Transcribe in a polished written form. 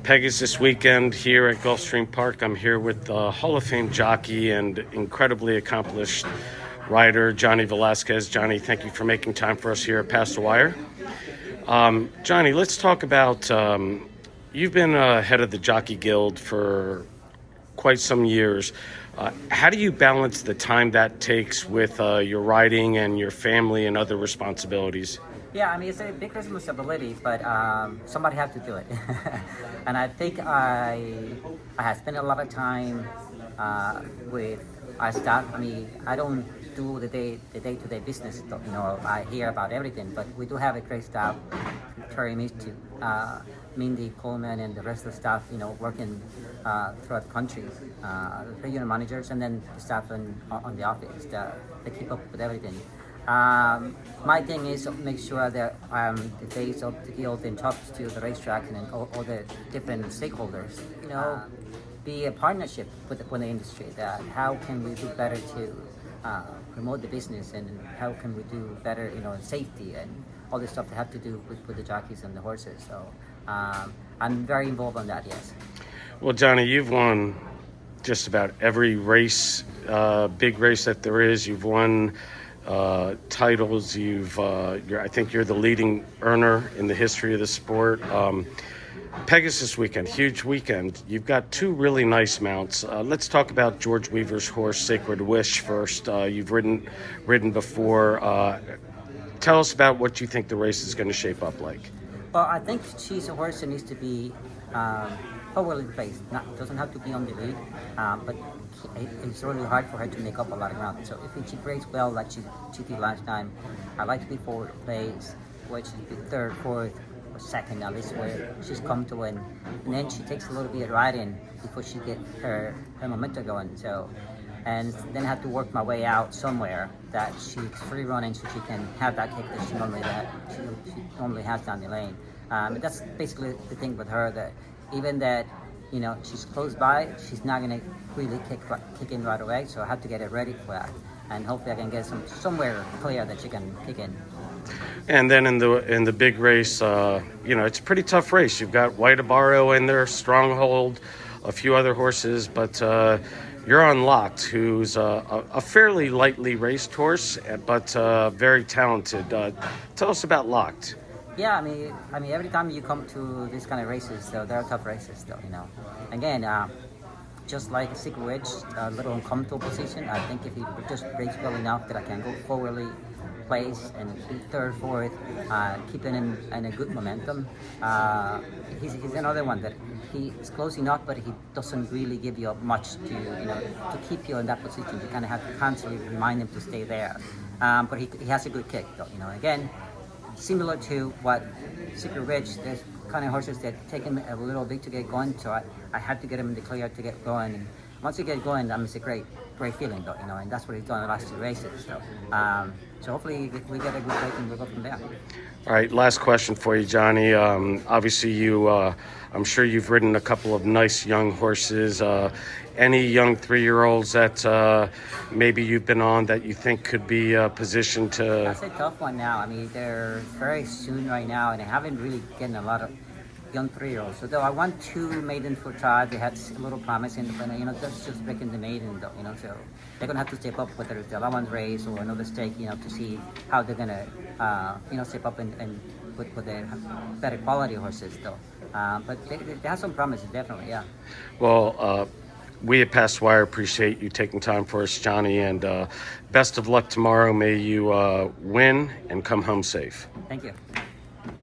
Pegasus weekend here at Gulfstream Park. I'm here with Hall of Fame jockey and incredibly accomplished rider, Johnny Velasquez. Johnny, thank you for making time for us here at Past the Wire. Johnny, let's talk about, you've been head of the Jockey Guild for quite some years. How do you balance the time that takes with your riding and your family and other responsibilities? Yeah, I mean, it's a big responsibility, but somebody has to do it. And I think I have spent a lot of time with our staff. I mean, I don't do the day-to-day business. You know, I hear about everything, but we do have a great staff. Terry Mindy Coleman, and the rest of the staff, you know, working throughout the country, the regional managers, and then the staff on the office that keep up with everything. My thing is to make sure that the face of the guild and talks to the racetrack and all the different stakeholders, you know, be a partnership with the industry. That how can we do better to promote the business, and how can we do better, you know, in safety and all this stuff that have to do with the jockeys and the horses. So I'm very involved on that, yes. Well, Johnny, you've won just about every race, big race that there is. You've won titles. I think you're the leading earner in the history of the sport. Pegasus weekend, huge weekend. You've got two really nice mounts. Let's talk about George Weaver's horse, Sacred Wish, first. You've ridden before. Tell us about what you think the race is going to shape up like. Well, I think she's a horse that needs to be forwardly placed. Doesn't have to be on the lead, but it's really hard for her to make up a lot of ground. So if she breaks well, like she did last time, I like to be forward placed, where she's third, fourth, or second, at least where she's come to win. And then she takes a little bit of riding before she get her momentum going. So, and then I have to work my way out somewhere that she's free running, so she can have that kick that she normally has down the lane. That's basically the thing with her, that even that, you know, she's close by, she's not going to really kick in right away. So I have to get her ready for that, and hopefully I can get somewhere clear that she can kick in. And then in the big race, you know, it's a pretty tough race. You've got White Abaro in there, Stronghold, a few other horses, but you're on Locked, who's a fairly lightly raced horse, but very talented. Tell us about Locked. Yeah, I mean, every time you come to these kind of races, so they're tough races, though, you know. Again, just like a Secret Wedge, a little uncomfortable position. I think if he just race well enough that I can go forwardly place and be third, fourth, keeping in a good momentum. He's another one that he's close enough, but he doesn't really give you much to keep you in that position. You kind of have to constantly remind him to stay there. But he has a good kick, though. You know, again, similar to what Secret Ridge, there's kind of horses that take him a little bit to get going. So I had to get him in the clear to get going. And once you get going, it's a great feeling, though, you know, and that's what he's done the last two races. So hopefully we get a good break and we'll go from there. All right, last question for you, Johnny. Obviously, I'm sure you've ridden a couple of nice young horses. Any young 3-year-olds that maybe you've been on that you think could be positioned to? That's a tough one now. I mean, they're very soon right now, and I haven't really gotten a lot of young 3-year-olds. So though I want 2 maiden for Todd, they had a little promise in the, you know, that's just breaking the maiden, though, you know. So they're gonna have to step up, whether it's the allowance race or another stake, you know, to see how they're gonna, you know, step up and with their better quality horses, though. But they have some promises, definitely, yeah. Well, we at Past Wire appreciate you taking time for us, Johnny, and best of luck tomorrow. May you win and come home safe. Thank you.